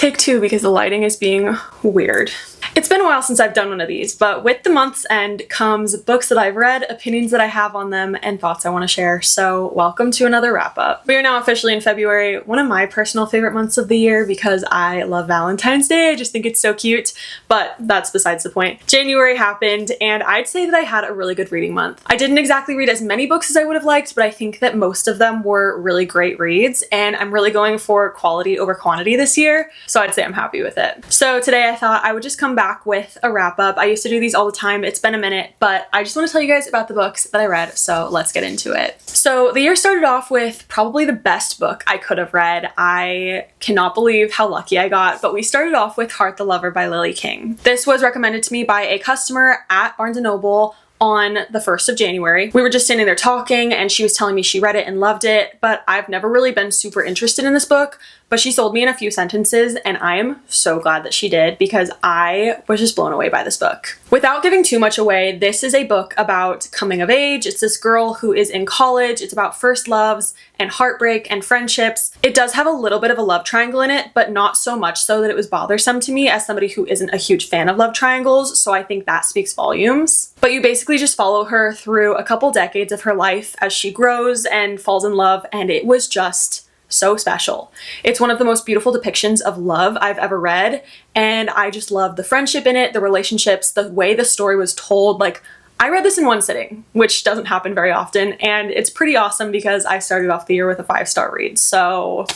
Take two because the lighting is being weird. It's been a while since I've done one of these, but with the month's end comes books that I've read, opinions that I have on them, and thoughts I want to share. So welcome to another wrap up. We are now officially in February, one of my personal favorite months of the year because I love Valentine's Day. I just think it's so cute, but that's besides the point. January happened and I'd say that I had a really good reading month. I didn't exactly read as many books as I would have liked, but I think that most of them were really great reads and I'm really going for quality over quantity this year. So I'd say I'm happy with it. So today I thought I would just come back with a wrap up. I used to do these all the time. It's been a minute, but I just want to tell you guys about the books that I read. So let's get into it. So the year started off with probably the best book I could have read. I cannot believe how lucky I got, but we started off with Heart the Lover by Lily King. This was recommended to me by a customer at Barnes & Noble on the 1st of January. We were just standing there talking and she was telling me she read it and loved it, but I've never really been super interested in this book, but she sold me in a few sentences and I am so glad that she did because I was just blown away by this book. Without giving too much away, this is a book about coming of age. It's this girl who is in college. It's about first loves and heartbreak and friendships. It does have a little bit of a love triangle in it, but not so much so that it was bothersome to me as somebody who isn't a huge fan of love triangles, so I think that speaks volumes. But you basically just follow her through a couple decades of her life as she grows and falls in love, and it was just so special. It's one of the most beautiful depictions of love I've ever read, and I just love the friendship in it, the relationships, the way the story was told. Like, I read this in one sitting, which doesn't happen very often, and it's pretty awesome because I started off the year with a 5-star read. So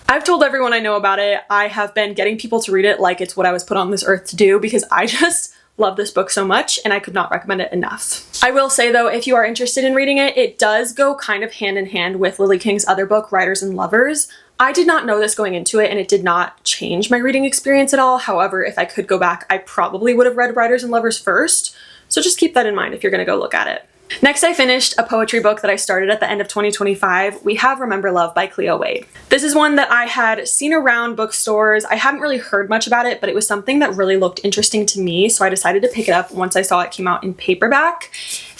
I've told everyone I know about it. I have been getting people to read it like it's what I was put on this earth to do because I just love this book so much and I could not recommend it enough. I will say though, if you are interested in reading it, it does go kind of hand in hand with Lily King's other book, Writers and Lovers. I did not know this going into it and it did not change my reading experience at all. However, if I could go back, I probably would have read Writers and Lovers first. So just keep that in mind if you're gonna go look at it. Next, I finished a poetry book that I started at the end of 2025. We have Remember Love by Cleo Wade. This is one that I had seen around bookstores. I hadn't really heard much about it, but it was something that really looked interesting to me, so I decided to pick it up once I saw it came out in paperback.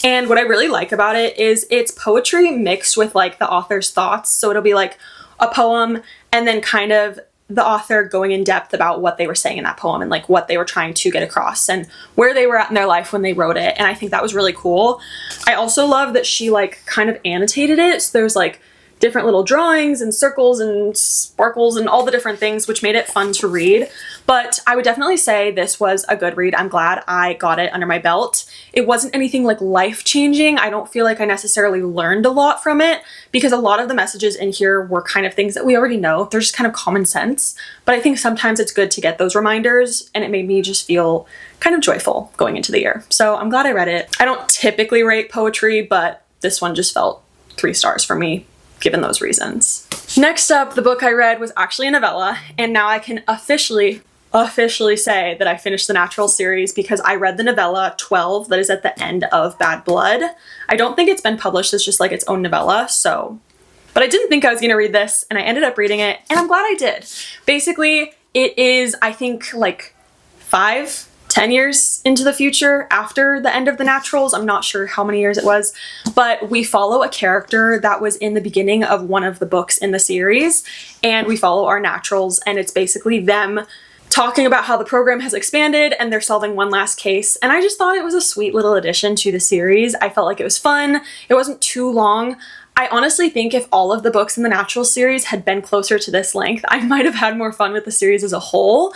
And what I really like about it is it's poetry mixed with like the author's thoughts. So it'll be like a poem and then kind of the author going in depth about what they were saying in that poem and like what they were trying to get across and where they were at in their life when they wrote it. And I think that was really cool. I also love that she like kind of annotated it. So there's like different little drawings and circles and sparkles and all the different things, which made it fun to read. But I would definitely say this was a good read. I'm glad I got it under my belt. It wasn't anything like life-changing. I don't feel like I necessarily learned a lot from it because a lot of the messages in here were kind of things that we already know. They're just kind of common sense. But I think sometimes it's good to get those reminders, and it made me just feel kind of joyful going into the year. So I'm glad I read it. I don't typically rate poetry, but this one just felt 3 stars for me, given those reasons. Next up, the book I read was actually a novella, and now I can officially say that I finished the Natural series because I read the novella 12 that is at the end of Bad Blood. I don't think it's been published as just like its own novella, so. But I didn't think I was gonna read this, and I ended up reading it, and I'm glad I did. Basically, it is, I think, like 5-10 years into the future after the end of the Naturals. I'm not sure how many years it was, but we follow a character that was in the beginning of one of the books in the series, and we follow our Naturals, and it's basically them talking about how the program has expanded and they're solving one last case. And I just thought it was a sweet little addition to the series. I felt like it was fun. It wasn't too long. I honestly think if all of the books in the Natural series had been closer to this length, I might have had more fun with the series as a whole.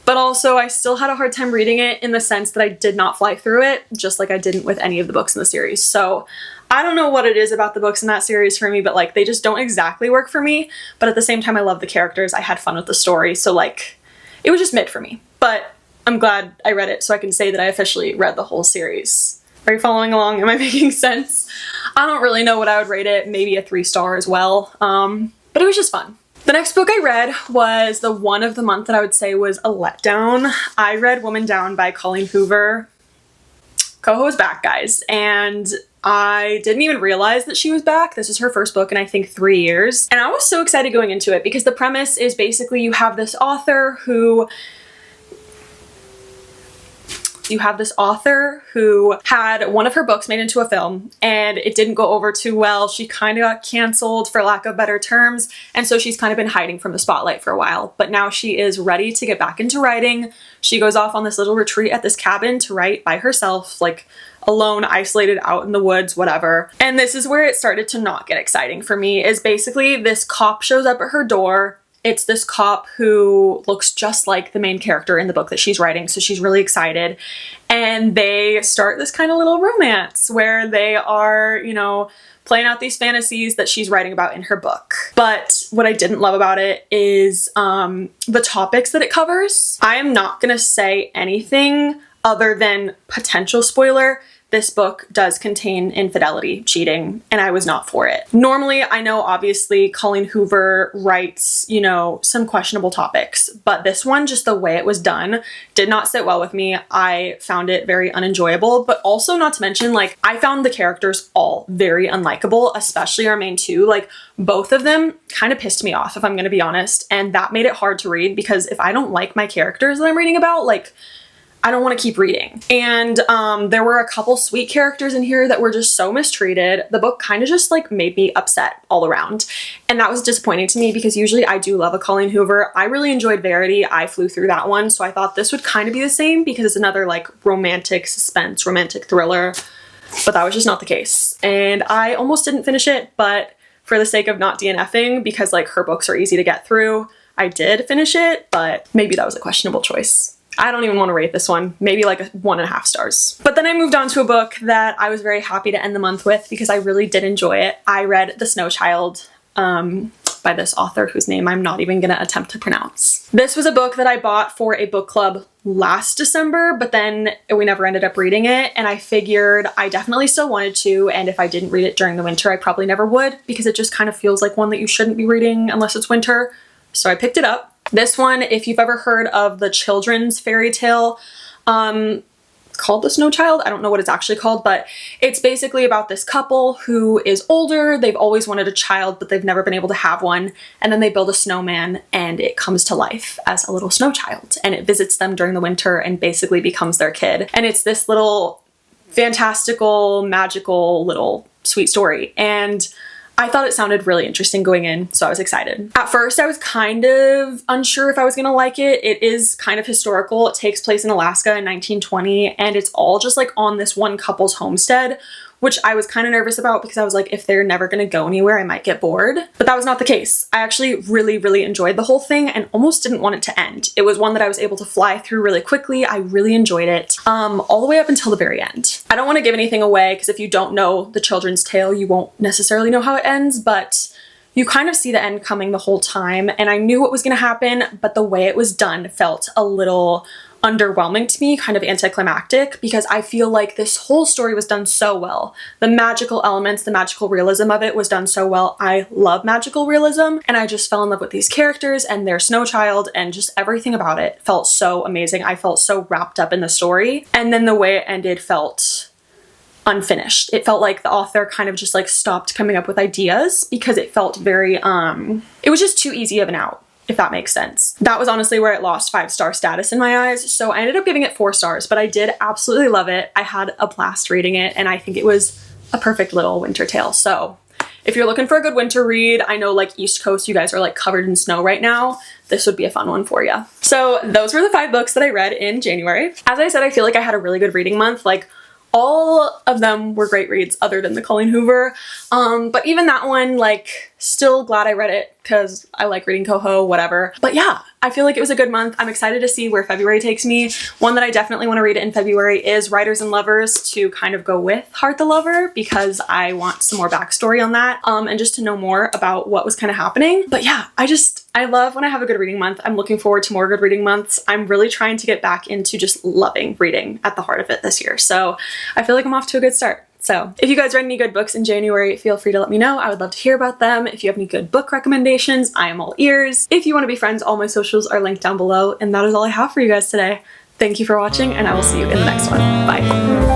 But also I still had a hard time reading it in the sense that I did not fly through it, just like I didn't with any of the books in the series. So I don't know what it is about the books in that series for me, but like they just don't exactly work for me. But at the same time, I love the characters. I had fun with the story. So like, it was just mid for me, but I'm glad I read it so I can say that I officially read the whole series. Are you following along? Am I making sense? I don't really know what I would rate it, maybe a 3-star as well, but it was just fun. The next book I read was the one of the month that I would say was a letdown. I read Woman Down by Colleen Hoover. Coho is back, guys, and I didn't even realize that she was back. This is her first book in I think 3 years. And I was so excited going into it because the premise is basically you have this author who You have this author who had one of her books made into a film and it didn't go over too well. She kind of got canceled for lack of better terms, and so she's kind of been hiding from the spotlight for a while. But now she is ready to get back into writing. She goes off on this little retreat at this cabin to write by herself, like alone, isolated, out in the woods, whatever. And this is where it started to not get exciting for me, is basically this cop shows up at her door. It's this cop who looks just like the main character in the book that she's writing, so she's really excited. And they start this kind of little romance where they are, you know, playing out these fantasies that she's writing about in her book. But what I didn't love about it is the topics that it covers. I am not gonna say anything other than potential spoiler. This book does contain infidelity, cheating, and I was not for it. Normally, I know obviously Colleen Hoover writes, you know, some questionable topics, but this one, just the way it was done, did not sit well with me. I found it very unenjoyable, but also not to mention, like, I found the characters all very unlikable, especially our main two. Like, both of them kind of pissed me off, if I'm gonna be honest, and that made it hard to read because if I don't like my characters that I'm reading about, like, I don't want to keep reading. And there were a couple sweet characters in here that were just so mistreated. The book kind of just like made me upset all around. And that was disappointing to me because usually I do love a Colleen Hoover. I really enjoyed Verity. I flew through that one. So I thought this would kind of be the same because it's another like romantic suspense, romantic thriller. But that was just not the case. And I almost didn't finish it, but for the sake of not DNFing, because like her books are easy to get through, I did finish it, but maybe that was a questionable choice. I don't even want to rate this one, maybe like 1.5 stars. But then I moved on to a book that I was very happy to end the month with because I really did enjoy it. I read The Snow Child by this author whose name I'm not even gonna attempt to pronounce. This was a book that I bought for a book club last December, but then we never ended up reading it, and I figured I definitely still wanted to, and if I didn't read it during the winter, I probably never would because it just kind of feels like one that you shouldn't be reading unless it's winter. So I picked it up. This one, if you've ever heard of the children's fairy tale called The Snow Child, I don't know what it's actually called, but it's basically about this couple who is older. They've always wanted a child, but they've never been able to have one. And then they build a snowman and it comes to life as a little snow child. And it visits them during the winter and basically becomes their kid. And it's this little fantastical, magical little sweet story. And I thought it sounded really interesting going in, so I was excited. At first, I was kind of unsure if I was gonna like it. It is kind of historical. It takes place in Alaska in 1920, and it's all just like on this one couple's homestead, which I was kind of nervous about because I was like, if they're never gonna go anywhere, I might get bored. But that was not the case. I actually really enjoyed the whole thing and almost didn't want it to end. It was one that I was able to fly through really quickly. I really enjoyed it, all the way up until the very end. I don't want to give anything away because if you don't know the children's tale, you won't necessarily know how it ends, but you kind of see the end coming the whole time, and I knew what was gonna happen, but the way it was done felt a little underwhelming to me, kind of anticlimactic, because I feel like this whole story was done so well. The magical elements, the magical realism of it was done so well. I love magical realism, and I just fell in love with these characters and their snow child, and just everything about it felt so amazing. I felt so wrapped up in the story, and then the way it ended felt unfinished. It felt like the author kind of just like stopped coming up with ideas because it felt very, it was just too easy of an out, if that makes sense. That was honestly where it lost 5-star status in my eyes, so I ended up giving it 4 stars, but I did absolutely love it. I had a blast reading it, and I think it was a perfect little winter tale. So if you're looking for a good winter read, I know like East Coast, you guys are like covered in snow right now, this would be a fun one for you. So those were the 5 books that I read in January. As I said, I feel like I had a really good reading month. Like, all of them were great reads other than the Colleen Hoover. But even that one, like, still glad I read it because I like reading Coho, whatever. But yeah, I feel like it was a good month. I'm excited to see where February takes me. One that I definitely want to read in February is Writers and Lovers, to kind of go with Heart the Lover because I want some more backstory on that, and just to know more about what was kind of happening. But yeah, I love when I have a good reading month. I'm looking forward to more good reading months. I'm really trying to get back into just loving reading at the heart of it this year. So I feel like I'm off to a good start. So if you guys read any good books in January, feel free to let me know. I would love to hear about them. If you have any good book recommendations, I am all ears. If you want to be friends, all my socials are linked down below. And that is all I have for you guys today. Thank you for watching, and I will see you in the next one. Bye.